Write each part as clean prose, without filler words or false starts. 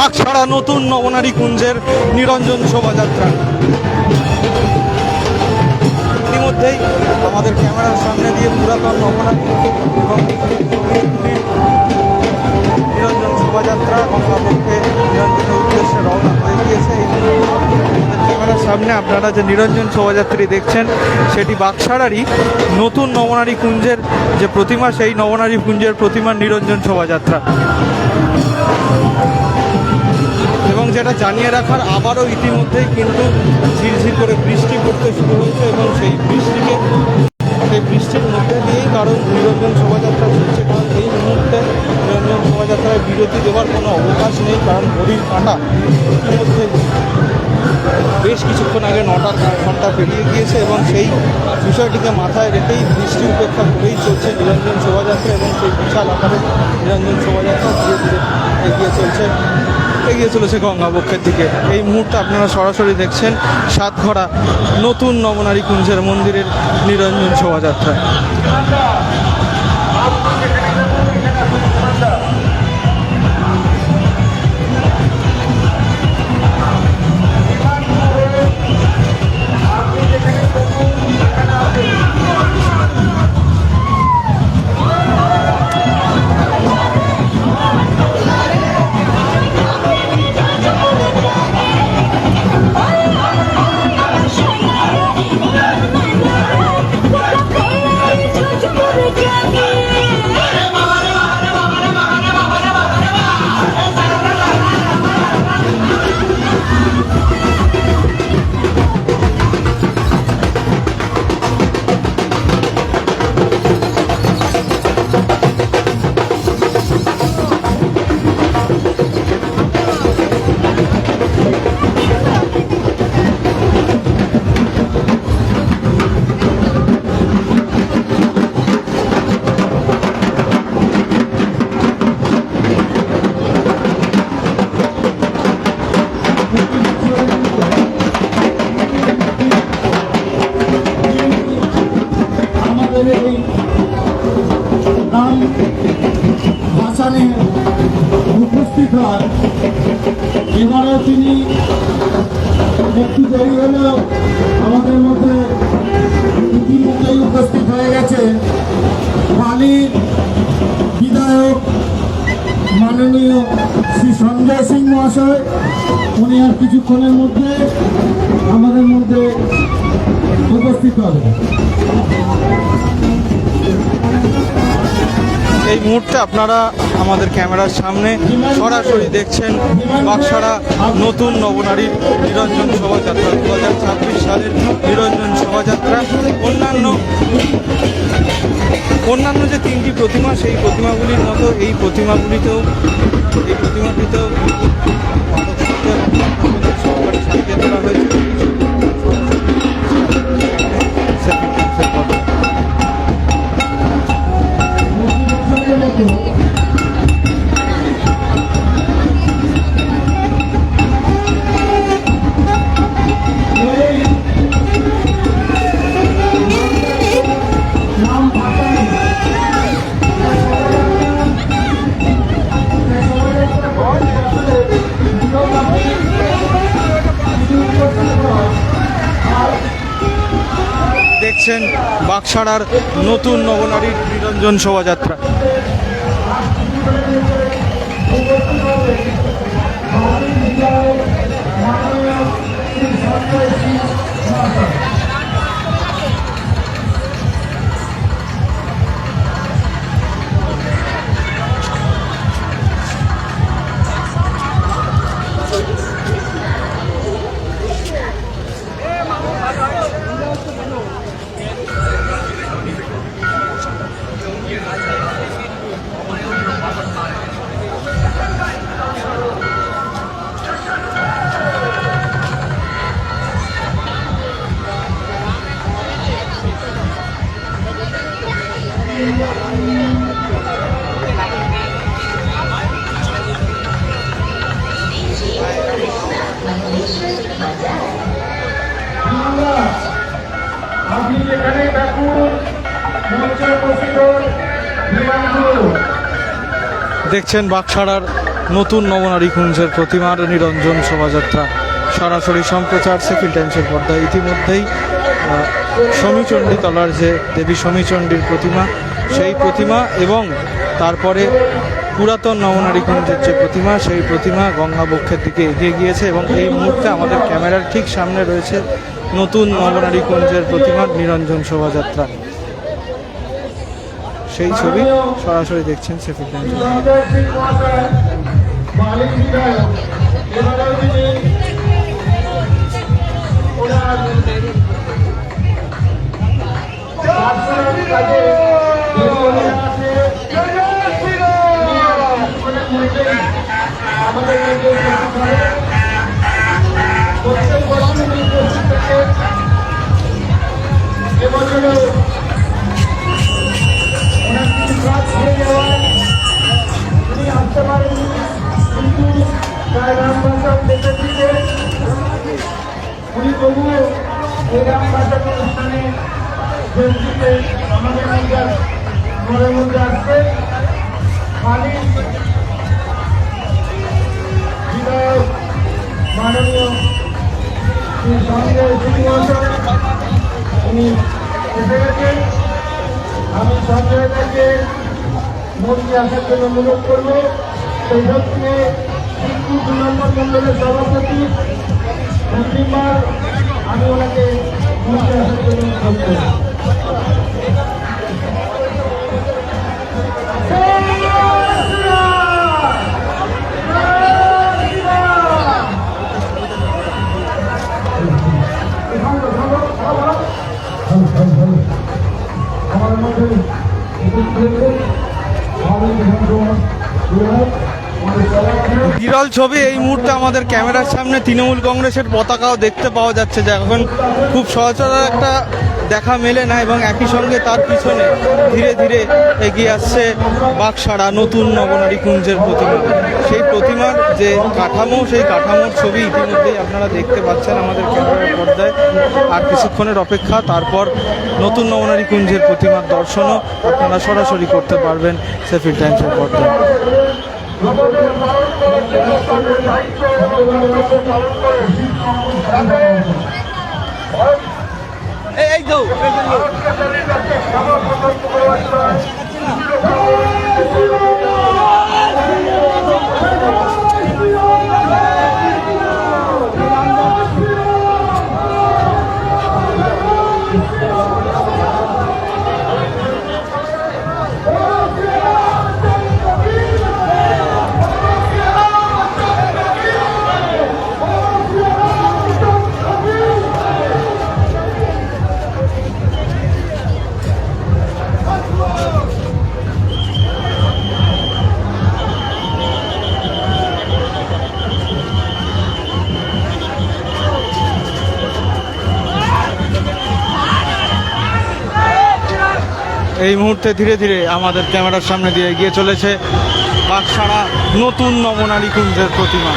বাগছাড়া নতুন নবনারী কুঞ্জের নিরঞ্জন শোভাযাত্রা। ইতিমধ্যেই আমাদের ক্যামেরার সামনে দিয়ে পুরাতন নবনারী এবং নিরঞ্জন শোভাযাত্রা গঙ্গাপক্ষে নিরঞ্জনের উদ্দেশ্যে রওনা হয়ে গিয়েছে। ক্যামেরার সামনে আপনারা যে নিরঞ্জন শোভাযাত্রী দেখছেন সেটি বাগছাড়ারই নতুন নবনারী কুঞ্জের যে প্রতিমা, সেই নবনারী কুঞ্জের প্রতিমার নিরঞ্জন শোভাযাত্রা। এবং যেটা জানিয়ে রাখার, আবারও ইতিমধ্যেই কিন্তু ঝিরঝির করে বৃষ্টি পড়তে শুরু হয়েছে এবং সেই বৃষ্টির মধ্যে দিয়েই কারণ নিরঞ্জন শোভাযাত্রা চলছে। কারণ এই মুহূর্তে নিরঞ্জন শোভাযাত্রায় বিরতি দেওয়ার কোনো অবকাশ নেই, কারণ ঘড়ির কাঁটা ইতিমধ্যে বেশ কিছুক্ষণ আগে 9টা ঘন্টা পেরিয়ে গিয়েছে এবং সেই বিষয়টিকে মাথায় রেখেই বৃষ্টি উপেক্ষা করেই চলছে নিরঞ্জন শোভাযাত্রা। এবং সেই বিশাল আকারের নিরঞ্জন শোভাযাত্রা ধীরে ধীরে এগিয়ে চলেছে গঙ্গাবক্ষের দিকে। এই মুহূর্তে আপনারা সরাসরি দেখছেন সাতঘরা নতুন নবনারী কুঞ্জের মন্দিরের নিরঞ্জন শোভাযাত্রা। উপস্থিত হয়, এবারও তিনি একটু দেরি হলেও আমাদের মধ্যে ইতিমধ্যেই উপস্থিত হয়ে গেছে পালির বিধায়ক মাননীয় শ্রী সঞ্জয় সিং মহাশয়। উনি আর কিছুক্ষণের মধ্যে আমাদের মধ্যে উপস্থিত হবেন। এই মুহূর্তে আপনারা আমাদের ক্যামেরার সামনে সরাসরি দেখছেন বাগছাড়া নতুন নবনারীর নিরঞ্জন শোভাযাত্রা, 2026 সালের নিরঞ্জন শোভাযাত্রা। অন্যান্য যে 3টি প্রতিমা, সেই প্রতিমাগুলির মতো এই প্রতিমাটিতেও সাজিয়ে তোলা হয়েছে। দেখছেন বাগছাড়ার নতুন নবনারীর নিরঞ্জন শোভাযাত্রা। দেখছেন বাগছাড়ার নতুন নবনারী কুঞ্জের প্রতিমার নিরঞ্জন শোভাযাত্রা সরাসরি সম্প্রচার সেফিল টাইমসের পর্দায়। ইতিমধ্যেই সমীচণ্ডী তলার যে দেবী সমীচণ্ডীর প্রতিমা, সেই প্রতিমা এবং তারপরে পুরাতন নবনারী কুঞ্জের যে প্রতিমা, সেই প্রতিমা গঙ্গা বক্ষের দিকে এগিয়ে গিয়েছে এবং এই মুহূর্তে আমাদের ক্যামেরার ঠিক সামনে রয়েছে নতুন নবনারী কুঞ্জের প্রতিমার নিরঞ্জন শোভাযাত্রা। সেই ছবি সরাসরি দেখছেন সেফিল টাইমস। উনি তবু এই রাম ভাষার অনুষ্ঠানে আমাদের ঘরের মধ্যে আসছে। খালি বিধায়ক মাননীয় শ্রী সঞ্জয় শ্রীনিবাসন উনি এসে গেছেন। আমি সঞ্জয়দাকে মন্ত্রী আসার জন্য অনুরোধ করবো। সেই সঙ্গে হিন্দু 2 নম্বর মন্ডলের সভাপতি প্রতিবার আমি ওনাকে মন্ত্রী আসার জন্য অনুরোধ করব। আমার মধ্যে বিরল ছবি এই মুহূর্তে আমাদের ক্যামেরার সামনে তৃণমূল কংগ্রেসের পতাকাও দেখতে পাওয়া যাচ্ছে, যা এখন খুব সচরাচর একটা দেখা মেলে না। এবং একই সঙ্গে তার পিছনে ধীরে ধীরে এগিয়ে আসছে বাকসাড়া নতুন নবনারী কুঞ্জের প্রতিমা। সেই প্রতিমার যে কাঠামো, সেই কাঠামোর ছবি ইতিমধ্যেই আপনারা দেখতে পাচ্ছেন আমাদের ক্যামেরার পর্দায়। আর কিছুক্ষণের অপেক্ষা, তারপর নতুন নবনারী কুঞ্জের প্রতিমার দর্শনও আপনারা সরাসরি করতে পারবেন সেফিল টাইমসের পর্দায়। এই তো এই মুহূর্তে ধীরে ধীরে আমাদের ক্যামেরার সামনে দিয়ে এগিয়ে চলেছে বাকসাড়া নতুন নবনারী কুঞ্জের প্রতিমা।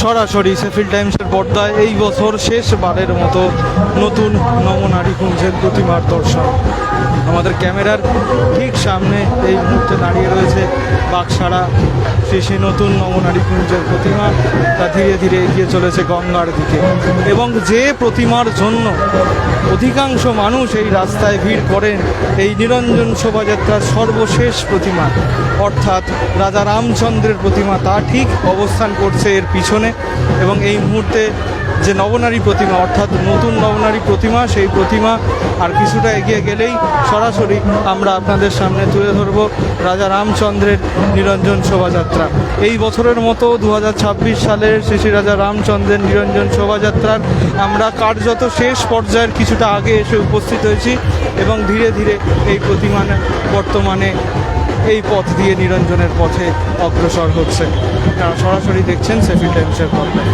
সরাসরি সেফিল টাইমসের পর্দায় এই বছর শেষবারের মতো নতুন নবনারী কুঞ্জের প্রতিমার দর্শন। আমাদের ক্যামেরার ঠিক সামনে এই মুহূর্তে দাঁড়িয়ে রয়েছে বাকসাড়া শেষে নতুন নবনারী কুঞ্জের প্রতিমা। তা ধীরে ধীরে এগিয়ে চলেছে গঙ্গার দিকে এবং যে প্রতিমার জন্য অধিকাংশ মানুষ এই রাস্তায় ভিড় করেন, এই নিরঞ্জন শোভাযাত্রার সর্বশেষ প্রতিমা অর্থাৎ রাজা রামচন্দ্রের প্রতিমা, তা ঠিক অবস্থান করছে এর পিছনে। এবং এই মুহূর্তে যে নবনারী প্রতিমা অর্থাৎ নতুন নবনারী প্রতিমা, সেই প্রতিমা আর কিছুটা এগিয়ে গেলেই সরাসরি আমরা আপনাদের সামনে তুলে ধরব রাজা রামচন্দ্রের নিরঞ্জন শোভাযাত্রা। এই বছরের মতো 2026 সালের শ্রী রাজা রামচন্দ্রের নিরঞ্জন শোভাযাত্রার আমরা কার্যত শেষ পর্যায়ের কিছুটা আগে এসে উপস্থিত হয়েছি এবং ধীরে ধীরে এই প্রতিমা বর্তমানে এই পথ দিয়ে নিরঞ্জনের পথে অগ্রসর হচ্ছে। আপনারা সরাসরি দেখছেন সেফিল টাইমসের পর্দায়।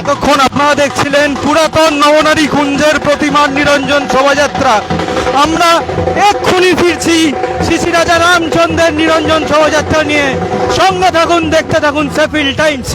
এতক্ষণ আপনারা দেখছিলেন পুরাতন নবনারী কুঞ্জের প্রতিমার নিরঞ্জন শোভাযাত্রা। আমরা এক্ষুনি ফিরছি শ্রী রাজা রামচন্দ্রের নিরঞ্জন শোভাযাত্রা নিয়ে। সঙ্গে থাকুন, দেখতে থাকুন সেফিল টাইমস।